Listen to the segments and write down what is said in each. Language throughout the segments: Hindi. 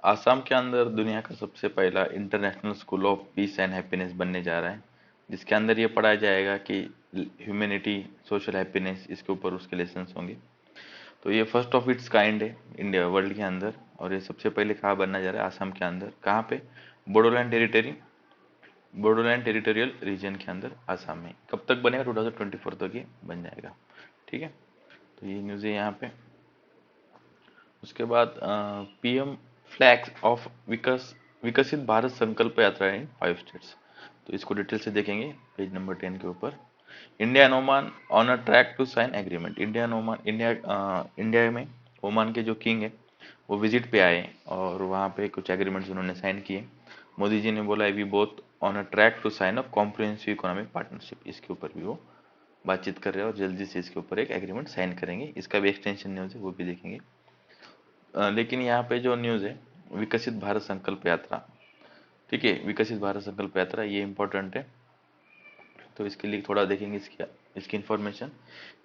आसाम के अंदर दुनिया का सबसे पहला international school of peace and happiness बनने जा रहा है, जिसके अंदर ये पढ़ाया जाएगा कि ह्यूमैनिटी, सोशल हैप्पीनेस, इसके ऊपर उसके लेसन्स होंगे। तो ये फर्स्ट ऑफ इट्स काइंड है इंडिया वर्ल्ड के अंदर, और ये सबसे पहले कहाँ बनना जा रहा है? आसाम के अंदर। कहाँ पे? Bodoland territory, Bodoland territorial reason के अंदर आसाम में। कब तक बनेगा? 2024 तक ये बन जाएगा। ठीक है, तो ये न्यूज़ है यहाँ पे। उसके बाद पीएम फ्लैग्स ऑफ विकसित भारत संकल्प यात्रा इन 5 स्टेट्स। तो इसको डिटेल से देखेंगे पेज नंबर 10 के ऊपर। India and Oman on a track to sign agreement. India and Oman, India में ओमान के जो किंग है वो विजिट पे आए और वहाँ पे कुछ एग्रीमेंट्स उन्होंने साइन किए। मोदी जी ने बोला we both on a track to sign a comprehensive economic partnership. इसके ऊपर भी वो बातचीत कर रहे हैं और जल्दी से इसके ऊपर एक एग्रीमेंट साइन करेंगे। इसका भी एक्सटेंशन न्यूज़ है, वो भी देखेंगे। लेकिन यहाँ पे जो न्यूज़ है, विकसित भारत संकल्प यात्रा, ठीक है, विकसित भारत संकल्प यात्रा ये इंपॉर्टेंट है, तो इसके लिए थोड़ा देखेंगे इसकी इन्फॉर्मेशन।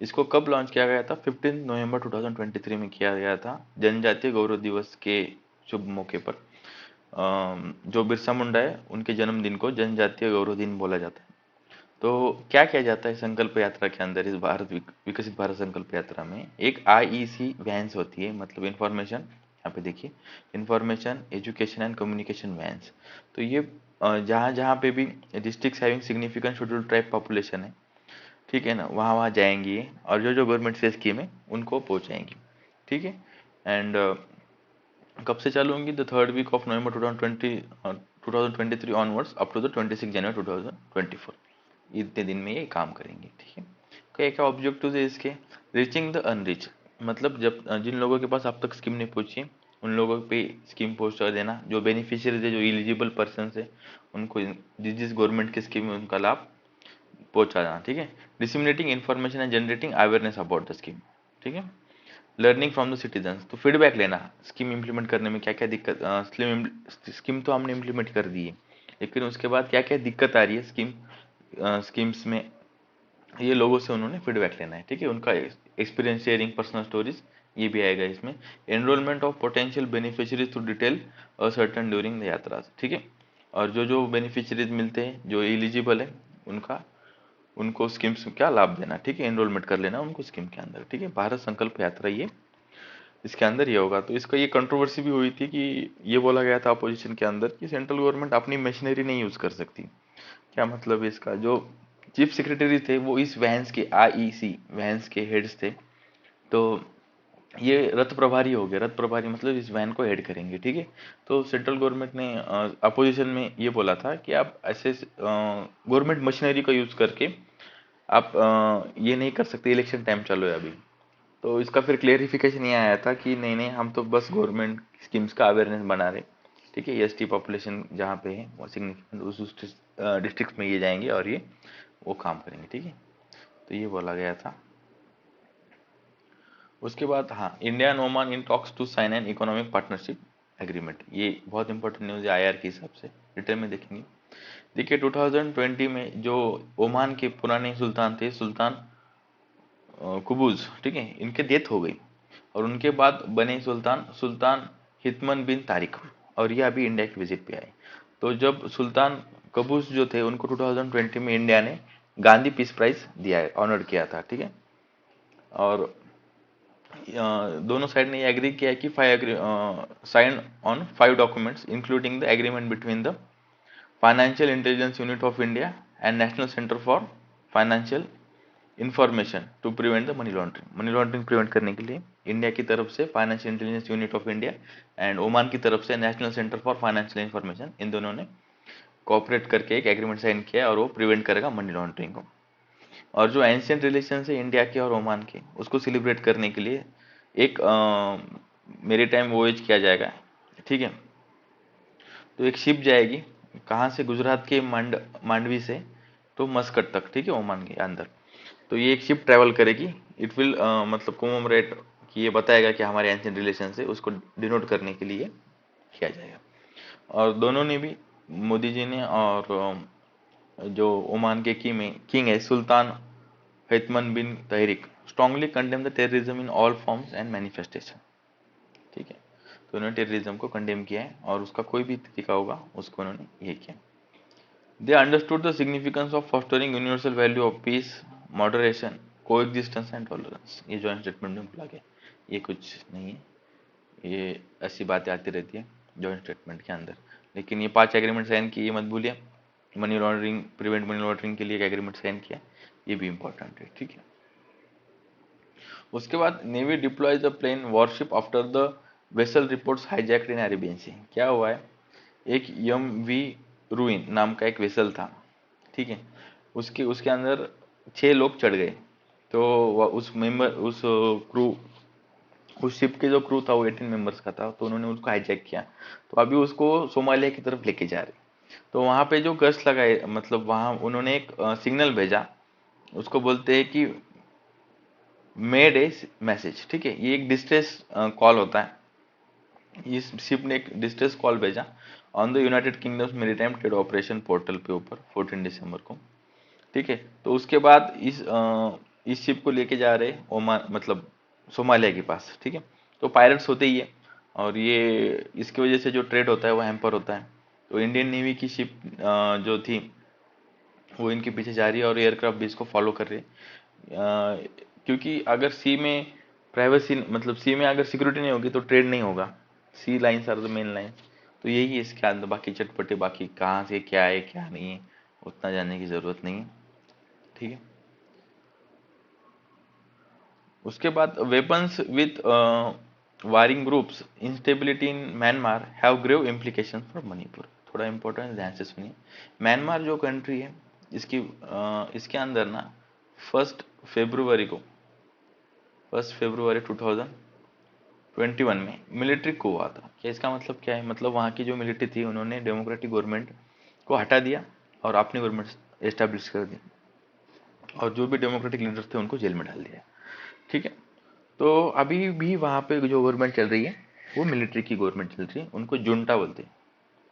इसको कब लॉन्च किया गया था? 15 नवंबर 2023 में किया गया था, जनजातीय गौरव दिवस के शुभ मौके पर। जो बिरसा मुंडा है उनके जन्मदिन को जनजातीय गौरव दिन बोला जाता है। तो क्या किया जाता है संकल्प यात्रा के अंदर? इस विकसित भारत संकल्प यात्रा में एक आईईसी वैन्स होती है, मतलब इंफॉर्मेशन, यहाँ पे देखिए, information education and communication vans. तो ये जहाँ जहाँ पे भी district having significant scheduled tribe population है, ठीक है ना, वहाँ वहाँ जाएंगी और जो जो गवर्नमेंट से स्कीम है उनको पहुँचाएंगी। ठीक है, एंड कब से चालू होंगी? The third week of November 2023 onwards up to the 26 January 2024। इतने दिन में ये काम करेंगे। ठीक है, क्या क्या ऑब्जेक्टिव है इसके? रीचिंग द अनरिच, मतलब जब जिन लोगों के पास अब तक स्कीम नहीं पहुंची उन लोगों पे स्कीम पहुंचा देना। जो बेनिफिशियरीज है, जो एलिजिबल पर्सन है, उनको जिस जिस गवर्नमेंट की स्कीम है उनका लाभ पहुंचा देना। ठीक है, disseminating information and generating awareness about the scheme. ठीक है, लर्निंग फ्रॉम द सिटीजन्स, तो फीडबैक लेना स्कीम इंप्लीमेंट करने में क्या क्या दिक्कत। स्कीम तो हमने इंप्लीमेंट कर दी है, लेकिन उसके बाद क्या क्या दिक्कत आ रही है स्कीम्स में, ये लोगों से उन्होंने फीडबैक लेना है। ठीक है, उनका एक्सपीरियंस शेयरिंग, पर्सनल स्टोरीज, ये भी आएगा इसमें। Enrolment of potential beneficiaries to detail certain during the yatra. ठीक है, और जो जो बेनिफिशियरीज मिलते हैं, जो एलिजिबल है, उनका उनको स्कीम्स में क्या लाभ देना। ठीक है, एनरोलमेंट कर लेना उनको स्कीम के अंदर। ठीक है, भारत संकल्प यात्रा ये इसके अंदर ये होगा। तो इसका ये कंट्रोवर्सी भी हुई थी कि ये बोला गया था अपोजिशन के अंदर कि सेंट्रल गवर्नमेंट अपनी मशीनरी नहीं यूज कर सकती। क्या मतलब है इसका? जो चीफ सेक्रेटरी थे वो इस वैन्स के, आईईसी वैन्स के हेड्स थे, तो ये रथ प्रभारी हो गए। रथ प्रभारी मतलब इस वैन को हेड करेंगे। ठीक है, तो सेंट्रल गवर्नमेंट ने अपोजिशन में ये बोला था कि आप ऐसे गवर्नमेंट मशीनरी का यूज करके आप ये नहीं कर सकते, इलेक्शन टाइम चालू है अभी। तो इसका फिर क्लेरिफिकेशन ये आया था कि नहीं नहीं, हम तो बस गवर्नमेंट स्कीम्स का अवेयरनेस बना रहे। ठीक है, एसटी पॉपुलेशन जहाँ पे है वो सिग्निफिकेंट उस डिस्ट्रिक्ट में ये जाएंगे और ये वो काम करेंगे। ठीक है, तो ये बोला गया था। उसके बाद हाँ, India and Oman in talks to sign an economic partnership agreement. ये बहुत इंपॉर्टेंट न्यूज़ है आईआर के हिसाब से, डिटेल में देखेंगे। देखिए 2020 में जो ओमान के पुराने सुल्तान थे, सुल्तान कुबूज, ठीक है, इनके डेथ हो गई और उनके बाद बने सुल्तान सुल्तान हितमन बिन तारिक, और ये अभी इंडिया के विजिट पे आए। तो जब सुल्तान कबूस जो थे उनको 2020 में इंडिया ने गांधी पीस प्राइज दिया है, ऑनर किया था। ठीक है, और दोनों साइड ने ये एग्री किया कि sign on 5 documents including the agreement between the financial intelligence unit of India and national centre for financial information to prevent the money laundering. Money laundering prevent करने के लिए इंडिया की तरफ से financial intelligence unit of India and Oman की तरफ से national centre for financial information, इन दोनों ने कोऑपरेट करके एक एग्रीमेंट साइन किया और वो प्रिवेंट करेगा मनी लॉन्ड्रिंग को। और जो एंशियंट रिलेशन है इंडिया के और ओमान के, उसको सेलिब्रेट करने के लिए एक मेरी टाइम वोएज किया जाएगा। ठीक है, तो एक शिप जाएगी कहाँ से? गुजरात के मांडवी से तो मस्कट तक। ठीक है, ओमान के अंदर। तो ये एक शिप ट्रैवल करेगी। इट विल मतलब कोमोमरेट, कि ये बताएगा कि हमारे एंशियंट रिलेशन है, उसको डिनोट करने के लिए किया जाएगा। और दोनों ने भी, मोदी जी ने और जो ओमान के किंग है Sultan Haitham bin Tariq, strongly condemn the terrorism in all forms and manifestation. ठीक है, तो उन्होंने टेररिज्म को कंडेम किया है और उसका कोई भी तरीका होगा उसको उन्होंने ये किया। They understood the significance of fostering universal value of peace, moderation, coexistence and tolerance. ये जॉइंट स्टेटमेंट में बोला गया, ये कुछ नहीं है, ये ऐसी बातें आती रहती है जॉइंट स्टेटमेंट के अंदर। लेकिन ये 5 एग्रीमेंट साइन किए, मत भूलिए। Money laundering, prevent money laundering के लिए एक एग्रीमेंट साइन किया, ये भी इंपॉर्टेंट है, ठीक है। उसके बाद navy deploys the plane warship after the vessel reports hijacked in Arabian sea. क्या हुआ है, एक यम वी रूइन नाम का एक वेसल था, ठीक है, उसके उसके अंदर 6 लोग चढ़ गए। तो उस मेंबर, उस क्रू, उस शिप के जो क्रू था वो 18 मेंबर्स का था, तो उन्होंने उसको हाईजैक किया। तो अभी उसको सोमालिया की तरफ लेके जा रहे। तो वहां पे जो गश्त लगाए, मतलब वहां उन्होंने एक सिग्नल भेजा, उसको बोलते हैं कि मेड ए मैसेज, ठीक है। ये एक डिस्ट्रेस कॉल होता है। इस शिप ने एक डिस्ट्रेस कॉल भेजा on the United kingdoms maritime trade operation portal पे ऊपर 14 दिसंबर को, ठीक है। तो उसके बाद इस शिप को लेके जा रहे ओमान, मतलब सोमालिया के पास, ठीक है। तो पायरेट्स होते ही है, और ये इसकी वजह से जो ट्रेड होता है वो हैम्पर होता है। तो इंडियन नेवी की शिप जो थी वो इनके पीछे जा रही है और एयरक्राफ्ट भी इसको फॉलो कर रही है, क्योंकि अगर सी में प्राइवेसी, मतलब सी में अगर सिक्योरिटी नहीं होगी तो ट्रेड नहीं होगा। Sea lines are the main line. तो यही है इसके अंदर, बाकी चटपटे, बाकी कहाँ से क्या है क्या नहीं है उतना जानने की ज़रूरत नहीं है, ठीक है। उसके बाद weapons with warring groups, instability in Myanmar have grave implication for Manipur. थोड़ा इंपॉर्टेंट, ध्यान से सुनिए। म्यांमार जो कंट्री है, इसके अंदर ना 1 फरवरी को, 1 फरवरी 2021 में मिलिट्री को हुआ था। क्या इसका मतलब क्या है, मतलब वहाँ की जो मिलिट्री थी उन्होंने डेमोक्रेटिक गवर्नमेंट को हटा दिया और अपनी गवर्नमेंट एस्टेब्लिश कर दी, और जो भी डेमोक्रेटिक लीडर थे उनको जेल में डाल दिया, ठीक है। तो अभी भी वहाँ पे जो गवर्नमेंट चल रही है वो मिलिट्री की गवर्नमेंट चल रही है, उनको जुंटा बोलते हैं,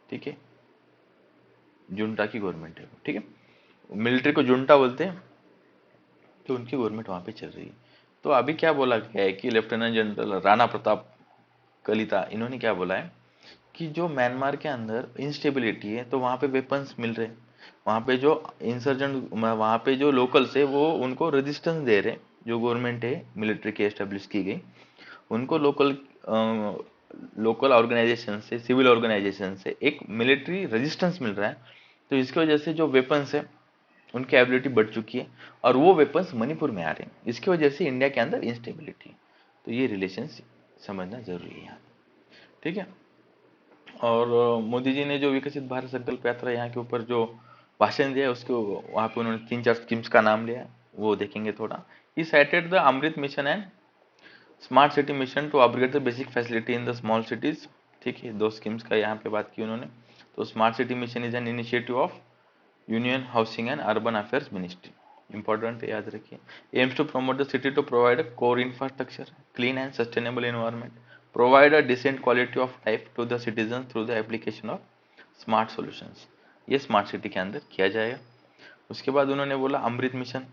ठीक है। जुंटा की गवर्नमेंट है, ठीक है। मिलिट्री को जुंटा बोलते हैं, तो उनकी गवर्नमेंट वहाँ पे चल रही है। तो अभी क्या बोला गया है कि लेफ्टिनेंट जनरल राणा प्रताप कलिता, इन्होंने क्या बोला है कि जो म्यांमार के अंदर इंस्टेबिलिटी है, तो वहाँ पे वेपन्स मिल रहे, वहाँ पे जो इंसर्जेंट, वहाँ पे जो लोकल्स है वो उनको रेजिस्टेंस दे रहे, जो गवर्नमेंट है मिलिट्री की एस्टेब्लिश की गई, उनको लोकल ऑर्गेनाइजेशन से, सिविल ऑर्गेनाइजेशन से एक मिलिट्री रेजिस्टेंस मिल रहा है। तो इसकी वजह से जो वेपन्स है उनकी एबिलिटी बढ़ चुकी है, और वो वेपन्स मणिपुर में आ रहे हैं। इसकी वजह से इंडिया के अंदर इंस्टेबिलिटी। तो ये रिलेशन समझना जरूरी है, ठीक है। और मोदी जी ने जो विकसित भारत संकल्प यात्रा यहाँ के ऊपर जो भाषण दिया है, उसको वहाँ पे उन्होंने 3-4 स्कीम्स का नाम लिया है, वो देखेंगे थोड़ा। He cited the Amrit mission and smart city mission to upgrade the basic facility in the small cities, ठीक है। 2 स्कीम्स का यहाँ पे बात की उन्होंने। तो smart city mission is an initiative of union housing and urban affairs ministry, important है, याद रखिए। Aims to promote the city to provide a core infrastructure, clean and sustainable environment, provide a decent quality of life to the citizen through the application of smart solutions. ये स्मार्ट सिटी के अंदर किया जाएगा। उसके बाद उन्होंने बोला अमृत मिशन।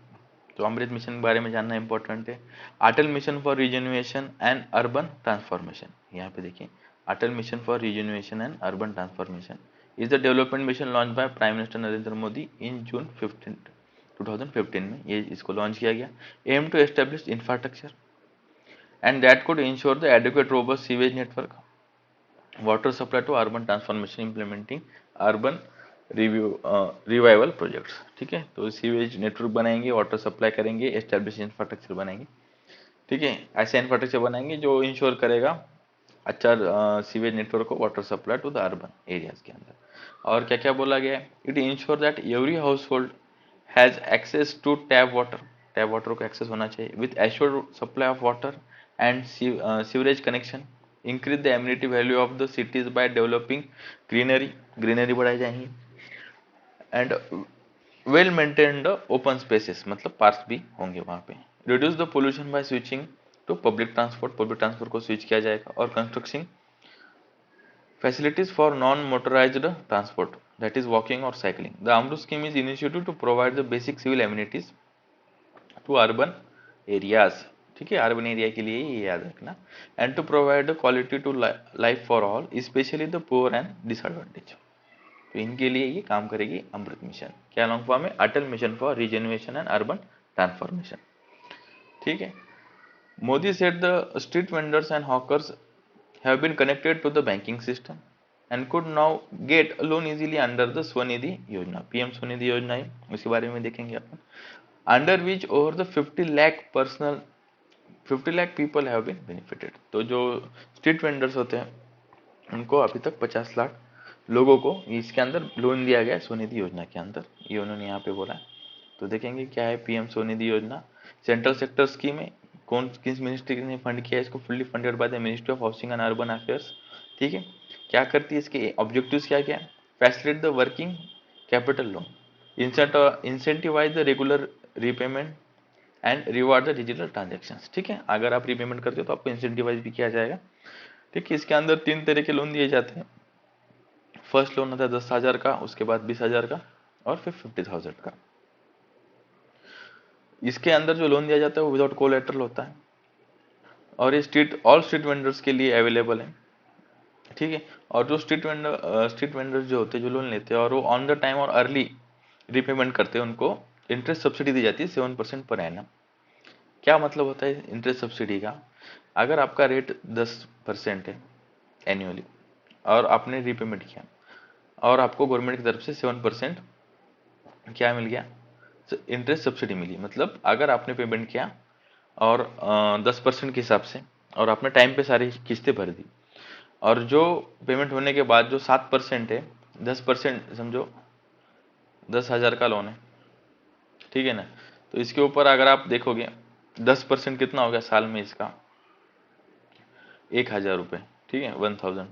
तो अमृत मिशन के बारे में जानना इंपॉर्टेंट है। Atal mission for rejuvenation and urban transformation, यहाँ पे देखिए, Atal mission for rejuvenation and urban transformation is the development mission launch by prime minister Narendra Modi in June 2015 में ये इसको लॉन्च किया गया। Aim to establish infrastructure and that could ensure the adequate robust sewage network, water supply to urban transformation, implementing urban revival projects, ठीक है। तो सीवेज नेटवर्क बनाएंगे, वाटर सप्लाई करेंगे, एस्टेब्लिश इंफ्रास्ट्रक्चर बनाएंगे, ठीक है। ऐसा इंफ्रास्ट्रक्चर बनाएंगे जो इंश्योर करेगा अच्छा सीवेज नेटवर्क को, water supply to the urban areas के अंदर। और क्या क्या बोला गया है, it ensure that every household has access to tap water, tap water को एक्सेस होना चाहिए, with assured supply of water and sewerage connection, increase the amenity value of the cities by developing greenery, greenery बढ़ाई जाएंगी, and well maintained open spaces, मतलब पार्क्स भी होंगे वहाँ पे। Reduce the pollution by switching to public transport, public transport को स्विच किया जाएगा, और constructing facilities for non-motorized transport, that is walking or cycling. The AMRUT scheme is initiated to provide the basic civil amenities to urban areas, ठीक है, अर्बन एरिया के लिए ये याद रखना। And to provide quality to life for all specially the poor and disadvantage. तो इनके लिए ये काम करेगी अमृत मिशन। क्या लॉन्ग फॉर्म है? Atal mission for regeneration and urban transformation. ठीक है। Modi said the street vendors and hawkers have been connected to the banking system and could now get a loan easily under the Swanidhi योजना। पीएम स्वनिधि योजना है, उसके बारे में देखेंगे अपन। Under which over the 50 lakh people have been benefited. तो जो स्ट्रीट वेंडर्स होते हैं उनको अभी तक 50 लाख लोगों को इसके अंदर लोन दिया गया है स्वनिधि योजना के अंदर, ये उन्होंने यहाँ पे बोला है। तो देखेंगे क्या है पीएम स्वनिधि योजना। सेंट्रल सेक्टर स्कीम है, कौन किस मिनिस्ट्री ने फंड किया है इसको? Fully funded by the ministry of housing and urban affairs. ठीक है। क्या करती है इसके ऑब्जेक्टिव्स क्या क्या? Facilitate the working capital loan, incentivise the regular repayment and reward the digital transactions. ठीक है, अगर आप रीपेमेंट करते हो तो आपको इंसेंटिवाइज भी किया जाएगा। ठीक है। इसके अंदर 3 तरह के लोन दिए जाते हैं। फर्स्ट लोन होता है 10,000 का, उसके बाद 20,000 का और फिर 50,000 का। इसके अंदर जो लोन दिया जाता है वो विदाउट कोलेटरल होता है और ये ऑल स्ट्रीट वेंडर्स के लिए अवेलेबल है। ठीक है। और जो स्ट्रीट वेंडर्स जो होते हैं जो लोन लेते हैं और वो ऑन द टाइम और अर्ली रीपेमेंट करते हैं उनको इंटरेस्ट सब्सिडी दी जाती है 7% पर एनम। क्या मतलब होता है इंटरेस्ट सब्सिडी का? अगर आपका रेट 10% है एनुअली और आपने रीपेमेंट किया और आपको गवर्नमेंट की तरफ से 7% क्या मिल गया? इंटरेस्ट सब्सिडी मिली। मतलब अगर आपने पेमेंट किया और 10% के हिसाब से और आपने टाइम पे सारी किस्तें भर दी और जो पेमेंट होने के बाद जो 7% है, 10% समझो 10,000 का लोन है, ठीक है ना। तो इसके ऊपर अगर आप देखोगे 10% कितना हो गया साल में इसका? 1,000 रुपये। ठीक है, 1000।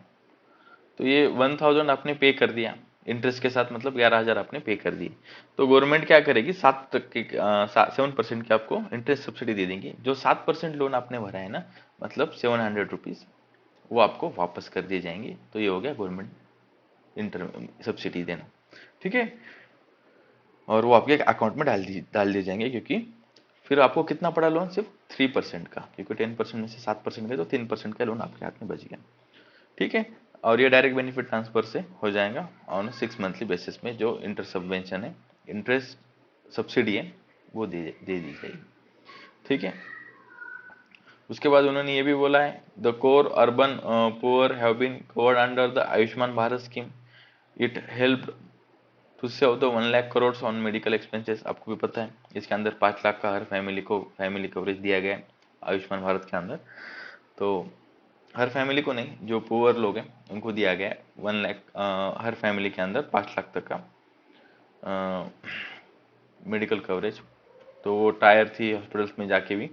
तो ये 1000 आपने पे कर दिया इंटरेस्ट के साथ, मतलब 11,000 आपने पे कर दिए। तो गवर्नमेंट क्या करेगी? 7% की आपको इंटरेस्ट सब्सिडी दे देंगे। जो 7% लोन आपने भरा है ना, मतलब 700 रुपीज, वो आपको वापस कर दिए जाएंगे। तो ये हो गया गवर्नमेंट सब्सिडी देना। ठीक है। और वो आपके अकाउंट में डाल दिए जाएंगे, क्योंकि फिर आपको कितना पड़ा लोन? सिर्फ 3% का, क्योंकि 10% में से 7% गए तो 3% का लोन आपके हाथ में बच गया। ठीक है। और ये डायरेक्ट बेनिफिट ट्रांसफर से हो जाएगा ऑन 6 मंथली बेसिस में। जो इंटरेस्ट सबवेंशन है, इंटरेस्ट सब्सिडी है, वो दे दी जाएगी। ठीक है। उसके बाद उन्होंने ये भी बोला है the core urban poor have been covered under the Ayushman Bharat scheme. It help to save the 1 lakh crore on medical expenses. आपको भी पता है इसके अंदर 5 लाख का हर फैमिली को फैमिली कवरेज दिया गया है आयुष्मान भारत के अंदर। तो हर फैमिली को नहीं, जो पुअर लोग हैं उनको दिया गया है 1 लाख, हर फैमिली के अंदर 5 लाख तक का मेडिकल कवरेज। तो वो टायर थी हॉस्पिटल्स में जाके भी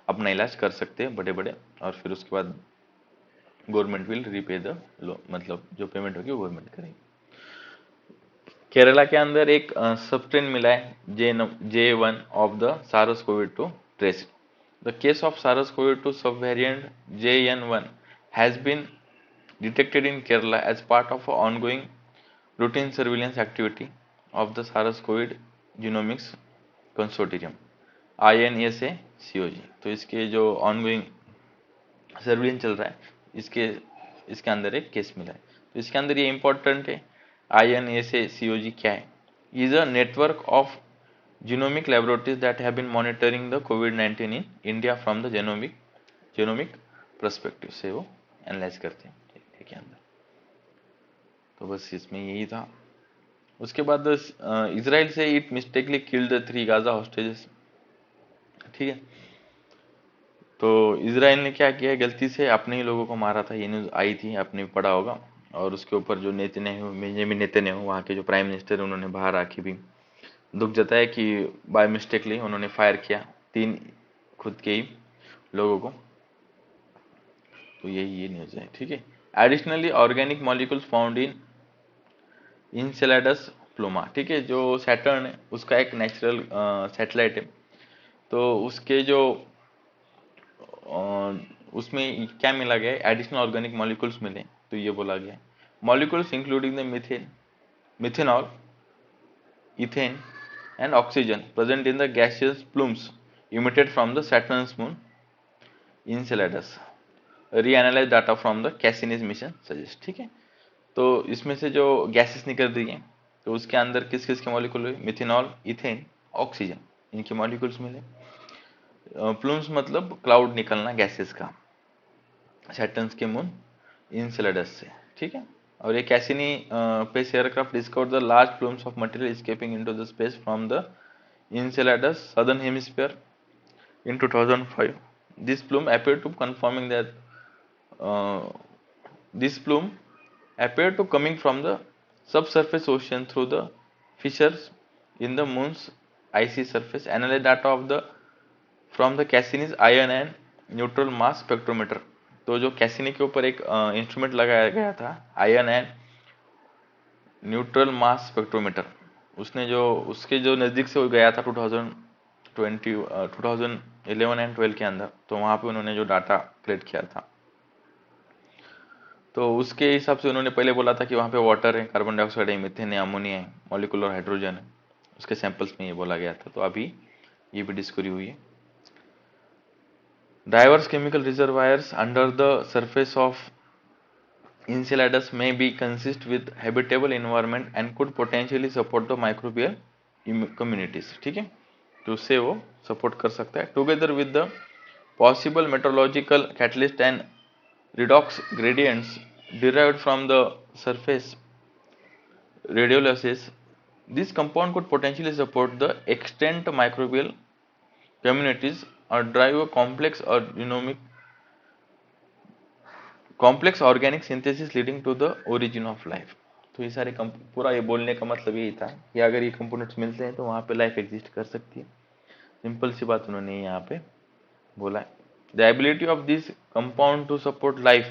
अपना इलाज कर सकते हैं बड़े बड़े, और फिर उसके बाद government will repay the loan, मतलब जो पेमेंट होगी वो गवर्नमेंट करेगी। केरला के अंदर एक सबस्ट्रेन मिला है J1 of the SARS COVID 2 trace. The case of SARS COVID 2 subvariant JN1 has been detected in Kerala as part of an ongoing routine surveillance activity of the SARS-CoV Genomics Consortium INSA-CoG। तो इसके जो ऑनगोइंग सर्विलेंस चल रहा है इसके अंदर एक केस मिला है। तो इसके अंदर ये इंपॉर्टेंट है, INSA-CoG क्या है? Is a network of genomic laboratories that have been monitoring the COVID-19 in India from the genomic perspective से वो एनालाइज करते हैं के अंदर। तो बस इसमें यही था। उसके बाद इजराइल से it mistakenly killed the 3 Gaza hostages. ठीक है। तो इजराइल ने क्या किया, गलती से अपने ही लोगों को मारा था। ये न्यूज़ आई थी, आपने पढ़ा होगा। और उसके ऊपर जो नेतन्याहू वहाँ के जो प्राइम मिनिस्टर, उन्होंने बाहर आके भी दुख जताया कि बाय मिस्टेकली उन्होंने फायर किया 3 खुद के ही लोगों को। तो यही ये न्यूज़ है। ठीक है। Additionally organic molecules found in Enceladus plume. ठीक है। जो सैटर्न है उसका एक नेचुरल सैटेलाइट है। तो उसके जो उसमें क्या मिला गया है? एडिशनल ऑर्गेनिक मॉलिक्यूल्स मिले। तो ये बोला गया है molecules including the methanol, ethane and oxygen present in the gaseous plumes emitted from the Saturn's moon Enceladus, reanalyse data from the Cassini's mission suggest. ठीक है, तो इसमें से जो गैसेस निकल रही हैं तो उसके अंदर किस किस के मॉलिक्यूल हुए, मिथेनॉल, इथेन, ऑक्सीजन, इनके मॉलिक्यूल्स मिले। प्लूम्स मतलब क्लाउड निकलना गैसेस का, सैटर्न के मून इनसेलेडस से। ठीक है, और ये Cassini space aircraft discover the large plumes of material escaping into the space from the Enceladus southern hemisphere in 2005. This plume appeared to confirming that this plume appeared to coming from the subsurface ocean through the fissures in the moon's icy surface. Analyze data of the from the Cassini's iron and neutral mass spectrometer. तो जो कैसिनी के ऊपर एक इंस्ट्रूमेंट लगाया गया था, ion and neutral mass spectrometer, उसने जो उसके जो नज़दीक से हो गया था 2011 एंड 12 के अंदर, तो वहाँ पे उन्होंने जो डाटा कलेक्ट किया था तो उसके हिसाब से उन्होंने पहले बोला था कि वहाँ पे वाटर है, कार्बन डाइऑक्साइड है, मीथेन है, अमोनिया है, मॉलिक्यूलर हाइड्रोजन है, उसके सैंपल्स में ये बोला गया था। तो अभी ये भी डिस्कवरी हुई है। Diverse chemical reservoirs under the surface of Enceladus may be consist with habitable environment and could potentially support the microbial communities। ठीक है, तो उससे वो सपोर्ट कर सकता है। Together with the possible metrological catalyst and redox gradients derived from the surface radiolysis, this compound could potentially support the extant microbial communities or drive a complex organic synthesis leading to the origin of life। तो ये सारे पूरा ये बोलने का मतलब यही था कि अगर ये कंपोनेंट्स मिलते हैं तो वहाँ पे लाइफ एग्जिस्ट कर सकती है। सिंपल सी बात उन्होंने यहाँ पे बोला है। The ability of this compound to support life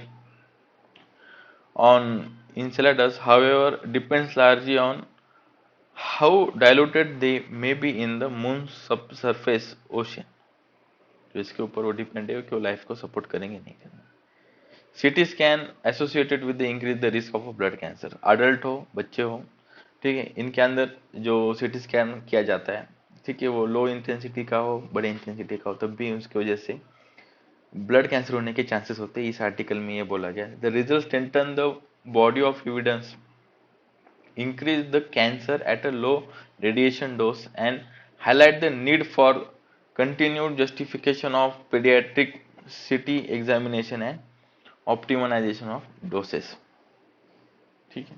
on Enceladus, however, depends largely on how diluted they may be in the moon's subsurface ocean। तो इसके ऊपर वो डिपेंड है कि वो लाइफ को सपोर्ट करेंगे नहीं करेंगे। CT scan associated with the increase the risk of blood cancer, adult हो बच्चे हो, ठीक है, इनके अंदर जो सीटी स्कैन किया जाता है, ठीक है, वो लो इंटेंसिटी का हो, बड़े इंटेंसिटी का हो, तब भी उसकी वजह से ब्लड कैंसर होने के चांसेस होते हैं। इस आर्टिकल में ये बोला गया। The result strengthen the body of evidence, increase the cancer at a low radiation dose, and highlight the need for continued justification of pediatric CT examination and optimization of doses। ठीक है,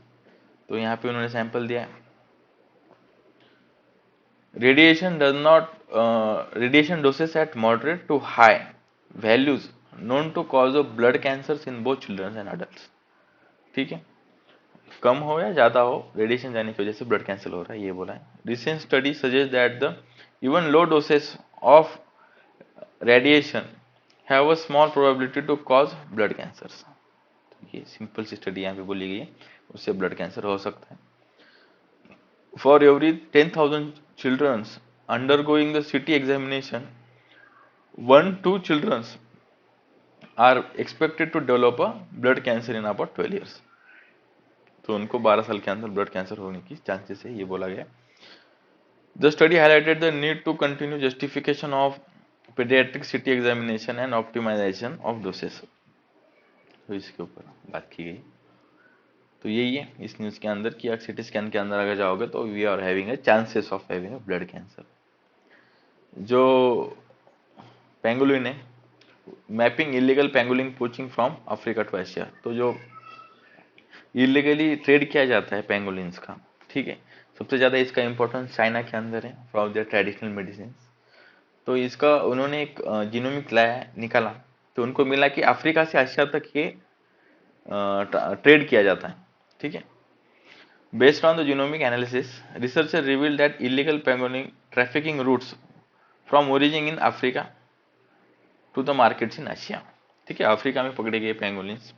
तो यहाँ पे उन्होंने सैंपल दिया है। radiation doses at moderate to high values known to cause of blood cancers in both children and adults। ठीक है, कम हो या ज्यादा हो, रेडिएशन जाने की वजह से ब्लड कैंसर हो रहा है, ये बोला है। Recent study suggest that the even low doses of radiation have a small probability to cause blood cancer. ये सिंपल सी स्टडी यहाँ पे बोली गई है, उससे ब्लड कैंसर हो सकता है। For every 10,000 childrens undergoing the CT examination, 1-2 childrens are expected to develop a blood cancer in about 12 years। तो उनको 12 साल के अंदर ब्लड कैंसर होने की चांसेस है, ये बोला गया। The study highlighted the need to continue justification of paediatric CT examination and optimisation of doses. तो इसके ऊपर बात की गई। तो यही है इस न्यूज के अंदर कि सिटी स्कैन के अंदर अगर जाओगे तो we are having a chances of having a blood cancer. जो पेंगुलिन है, mapping illegal pangolin poaching from Africa to Asia. तो जो इलीगली ट्रेड किया जाता है पेंगोलिन्स का, ठीक है, सबसे ज़्यादा इसका इंपॉर्टेंस चाइना के अंदर है फॉर देयर ट्रेडिशनल मेडिसिन। तो इसका उन्होंने एक जीनोमिक लाया निकाला, तो उनको मिला कि अफ्रीका से एशिया तक ये ट्रेड किया जाता है। ठीक है, based on the genomic analysis, researcher revealed that illegal pangolin trafficking routes from origin in Africa to the markets in Asia. ठीक है, अफ्रीका में पकड़े गए पेंगोलिन्स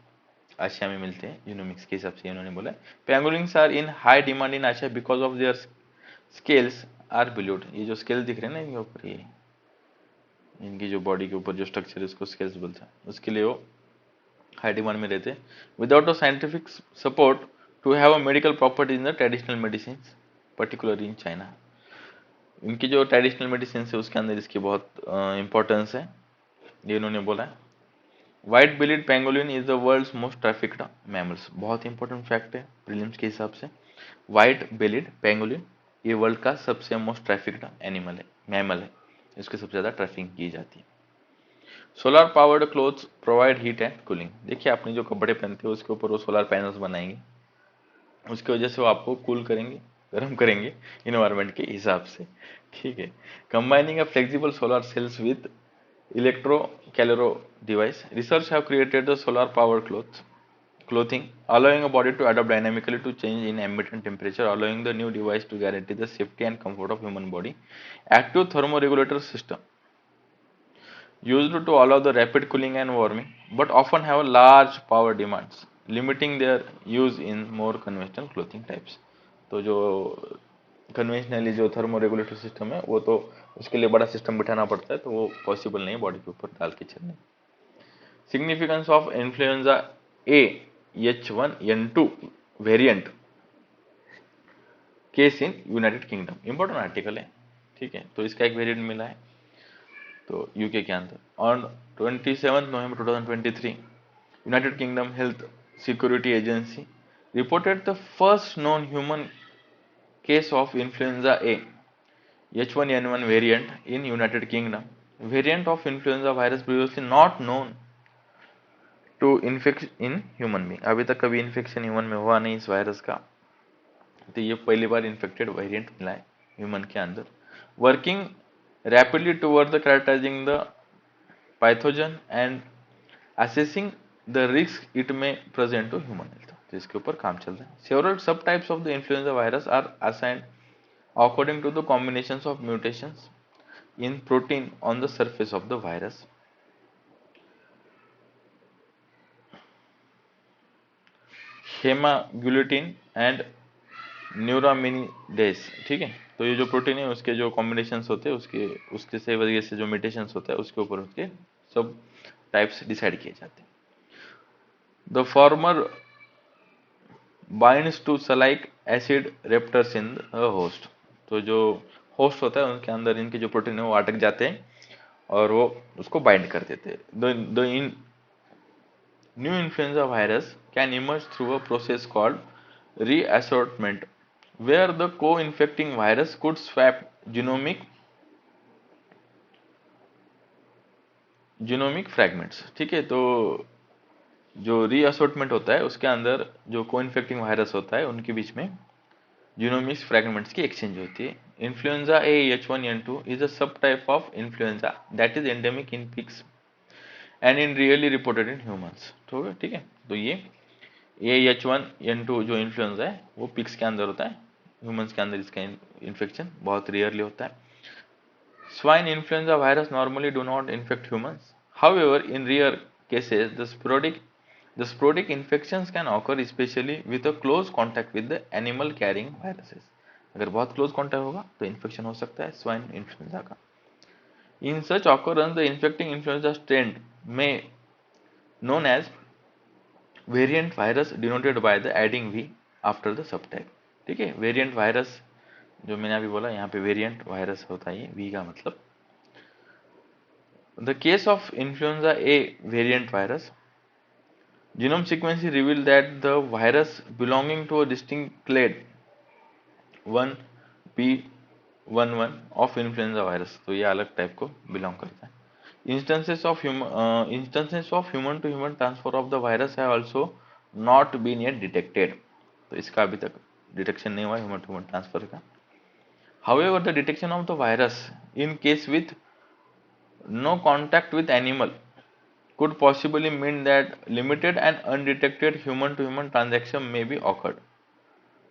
एशिया में मिलते हैं। यूनोमिक्स के हिसाब से उन्होंने बोला pangolins are in high demand in Asia because of their scales are valued. ये जो स्केल दिख रहे हैं ना इनके ऊपर, ये इनकी जो बॉडी के ऊपर जो स्ट्रक्चर है उसको स्केल्स बोलते हैं, उसके लिए वो हाई डिमांड में रहते हैं। Without a scientific support to have a medical property in the traditional medicine particularly in China. इनकी जो ट्रेडिशनल मेडिसिन है उसके अंदर इसकी बहुत इंपॉर्टेंस है, ये उन्होंने बोला है। White bellied pangolin is the world's most trafficked mammals. बहुत इंपॉर्टेंट फैक्ट है प्रीलिम्स के हिसाब से। व्हाइट बिलीड पेंगोलिन ये वर्ल्ड का सबसे मोस्ट ट्रैफिक्ड एनिमल है, मैमल है, इसकी सबसे ज़्यादा ट्रैफिकिंग की जाती है। Solar powered clothes provide heat and cooling. देखिए अपने जो कपड़े पहनते हैं उसके ऊपर वो सोलर पैनल्स बनाएंगे, उसकी वजह से वो आपको कूल करेंगे, गर्म करेंगे इन्वायरमेंट के हिसाब से, ठीक है। Combining a flexible solar cells with electro caloric device, research have created the solar powered clothing, allowing a body to adapt dynamically to change in ambient temperature, allowing the new device to guarantee the safety and comfort of human body. Active thermoregulator system used to allow the rapid cooling and warming, but often have large power demands, limiting their use in more conventional clothing types. तो जो कन्वेंशनली जो थर्मो रेगुलेटर सिस्टम है वो तो उसके लिए बड़ा सिस्टम बिठाना पड़ता है, तो वो पॉसिबल नहीं है बॉडी के ऊपर डाल के चलने। Significance of influenza A H1N2 variant case in United kingdom, important article है, ठीक है। तो इसका एक वेरिएंट मिला है तो यूके के अंदर। On 27 November 2023 United Kingdom Health Security Agency reported the first non human case of influenza A H1N1 variant in United Kingdom, variant of influenza virus previously not known to infection in human being. अभी तक कभी इन्फेक्शन ह्यूमन में हुआ नहीं इस वायरस का, तो ये पहली बार इन्फेक्टेड वेरिएंट मिला है ह्यूमन के अंदर। Working rapidly toward the characterising the pathogen and assessing the risk it may present to human health, तो इसके ऊपर काम चल रहा है। Several sub types of the influenza virus are assigned according to the combinations of mutations in protein on the surface of the virus. Haemagglutinin and neuraminidase, ठीक है। तो ये जो प्रोटीन है उसके जो कॉम्बिनेशंस होते हैं उसके से वजह से जो म्यूटेशंस होता है उसके ऊपर उसके सब टाइप्स डिसाइड किए जाते हैं। The former binds to sialic acid receptors in the host, तो जो होस्ट होता है उनके अंदर इनके जो प्रोटीन है वो अटक जाते हैं और वो उसको बाइंड कर देते हैं। The new influenza virus can emerge through a process called reassortment where the co-infecting virus could swap genomic fragments, ठीक है। तो जो रीअसॉर्टमेंट होता है उसके अंदर जो को-इन्फेक्टिंग वायरस होता है उनके बीच में जीनोमिक्स फ्रैगमेंट्स की एक्सचेंज होती है। Influenza A H1N2 is a सब type of influenza that is endemic in pigs and in really reported in humans, ठीक है। तो ये H1N2 जो इन्फ्लुएंजा है वो पिग्स के अंदर होता है, ह्यूमंस के अंदर इसका इन्फेक्शन बहुत रेयरली होता है। Swine influenza virus normally do not infect humans, however in rare cases the sporadic infections can occur especially with a close contact with the animal carrying viruses। अगर बहुत क्लोज कॉन्टैक्ट होगा तो इन्फेक्शन हो सकता है स्वाइन इन्फ्लुएंजा का। In such occurrence, the infecting influenza strain may known as variant virus denoted by the adding V after the subtype, ठीक है। वेरिएंट वायरस जो मैंने अभी बोला यहाँ पे वेरिएंट वायरस होता है, V का मतलब। The case of influenza A variant virus, genome sequencing revealed that the virus belonging to a distinct clade 1B11 of influenza virus, तो ये अलग टाइप को बिलोंग करता है। Instances of human to human transfer of the virus have also not been yet detected, तो इसका अभी तक डिटेक्शन नहीं हुआ ह्यूमन टू ह्यूमन ट्रांसफर का। However, the detection of the virus in case with no contact with animal could possibly mean that limited and undetected human to human transaction may be occurred,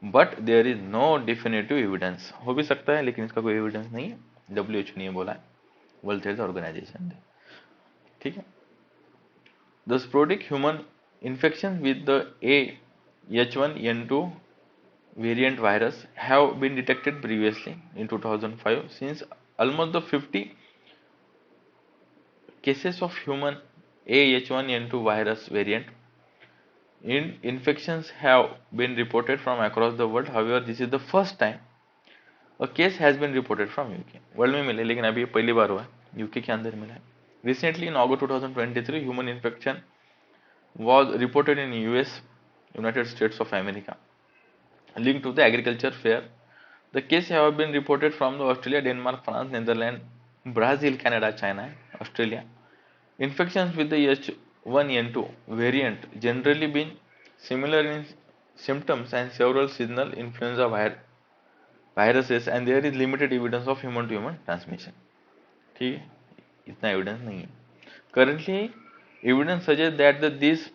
but there is no definitive evidence। हो भी सकता है लेकिन इसका कोई एविडेंस नहीं है, WHO ने बोला है, वर्ल्ड हेल्थ ऑर्गेनाइजेशन ने, ठीक है। The sporadic human infection with the H1N2 variant virus have been detected previously in 2005 since almost the 50 cases of human H1N2 virus variant infections have been reported from across the world। However, this is the first time a case has been reported from UK। World में मिले लेकिन अभी पहली बार हुआ है यूके के अंदर मिला है। Recently, in August 2023, human infection was reported in US, United States of America, linked to the agriculture fair. The cases have been reported from the Australia, Denmark, France, Netherlands, Brazil, Canada, China, and Australia. Infections with the H1N2 variant generally been similar in symptoms and several seasonal influenza viruses, and there is limited evidence of human to human transmission. ठीक है, इतना एविडेंस नहीं है. Currently, evidence suggests that these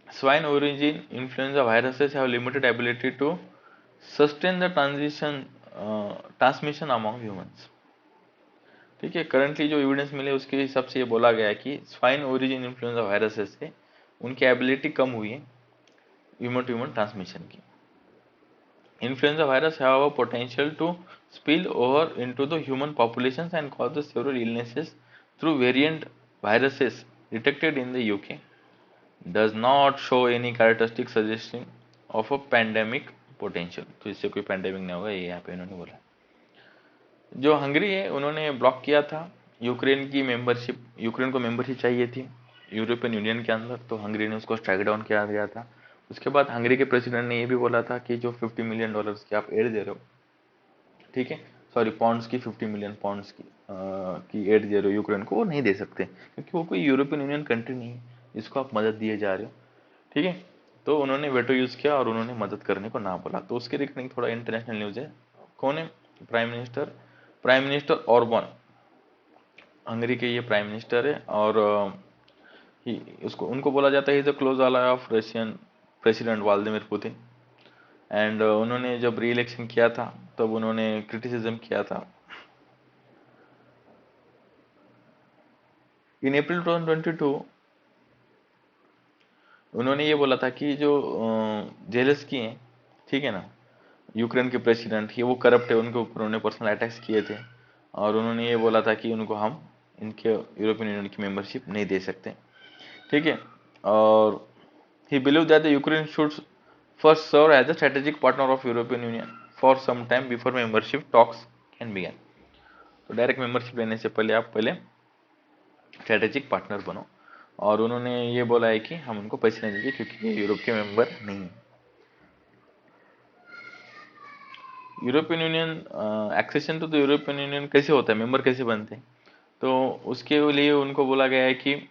swine origin influenza viruses have limited ability to sustain the transmission among humans. ठीक है, करंटली जो एविडेंस मिले उसके हिसाब से ये बोला गया है कि स्वाइन ओरिजिन इन्फ्लुएंजा वायरसेस से उनकी एबिलिटी कम हुई है ह्यूमन टू ह्यूमन ट्रांसमिशन की. Influenza virus have a potential to spill over into the human populations and cause several illnesses through variant viruses detected in the UK. Does not show any characteristic suggestion of a pandemic potential. तो इससे कोई पैंडेमिक नहीं होगा, ये यहाँ पे इन्होंने बोला. जो हंगरी है उन्होंने ब्लॉक किया था यूक्रेन की मेंबरशिप. यूक्रेन को मेंबरशिप चाहिए थी यूरोपियन यूनियन के अंदर, तो हंगरी ने उसको स्ट्राइक डाउन किया गया था. उसके बाद हंगरी के प्रेसिडेंट ने ये भी बोला था कि जो $50 मिलियन की आप एड दे रहे हो, ठीक है, सॉरी पॉन्ड्स की, 50 मिलियन पॉन्ड्स की एड दे रहे हो यूक्रेन को, वो नहीं दे सकते क्योंकि वो कोई यूरोपियन यूनियन कंट्री नहीं है जिसको आप मदद दिए जा रहे हो. ठीक है, तो उन्होंने वेटो यूज किया और उन्होंने मदद करने को ना बोला. तो उसके रिगार्डिंग थोड़ा इंटरनेशनल न्यूज है. कौन है? प्राइम मिनिस्टर ऑर्बन, हंगरी के ये प्राइम मिनिस्टर है, और उसको उनको बोला जाता है is the close ally of Russian president Vladimir Putin. And उन्होंने जब री इलेक्शन किया था तब उन्होंने क्रिटिसिज्म किया था. इन अप्रैल 2022 उन्होंने ये बोला था कि जो जेलेस्की हैं, ठीक है ना, यूक्रेन के प्रेसिडेंट, ये वो करप्ट है, उनके ऊपर उन्होंने पर्सनल अटैक्स किए थे, और उन्होंने ये बोला था कि उनको हम इनके यूरोपियन यूनियन की मेंबरशिप नहीं दे सकते. ठीक है, और he believed that the Ukraine should first serve as a strategic partner of European Union for some time before membership talks can begin. तो डायरेक्ट मेंबरशिप लेने से पहले आप पहले स्ट्रेटेजिक पार्टनर बनो, और उन्होंने ये बोला है कि हम उनको पैसे नहीं देंगे क्योंकि ये यूरोप के मेंबर नहीं है. European Union accession to the European Union कैसे होता है, मेंबर कैसे बनते हैं, तो उसके लिए उनको बोला गया है कि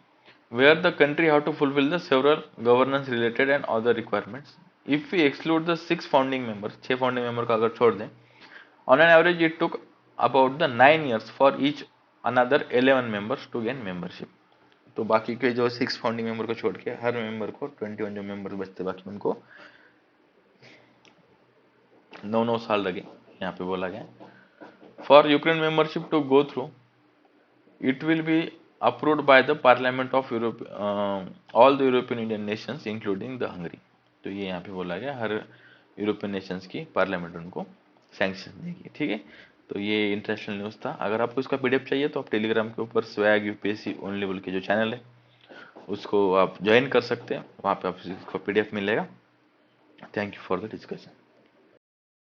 where the country have to fulfill the several governance related and other requirements. If we exclude the 6 founding members, 6 founding member का अगर छोड़ दें, on an average it took about the 9 years for each another 11 members to gain membership. तो बाकी के जो 6 फाउंडिंग मेंबर को छोड़ के हर मेंबर को 21 जो मेंबर बचते बाकी उनको 9 साल लगे, यहाँ पे बोला गया. For Ukraine membership to go through it will be approved by the parliament of Europe, all the European Union nations including the Hungary. तो ये यहाँ पे बोला गया हर यूरोपियन नेशंस की पार्लियामेंट उनको सैंक्शन देगी. ठीक है, तो ये इंटरनेशनल न्यूज़ था. अगर आपको इसका पीडीएफ चाहिए तो आप टेलीग्राम के ऊपर स्वैग यूपीएससी ओनली बोल के जो चैनल है उसको आप ज्वाइन कर सकते हैं, वहाँ पे आपको पीडीएफ मिलेगा. Thank you for the discussion.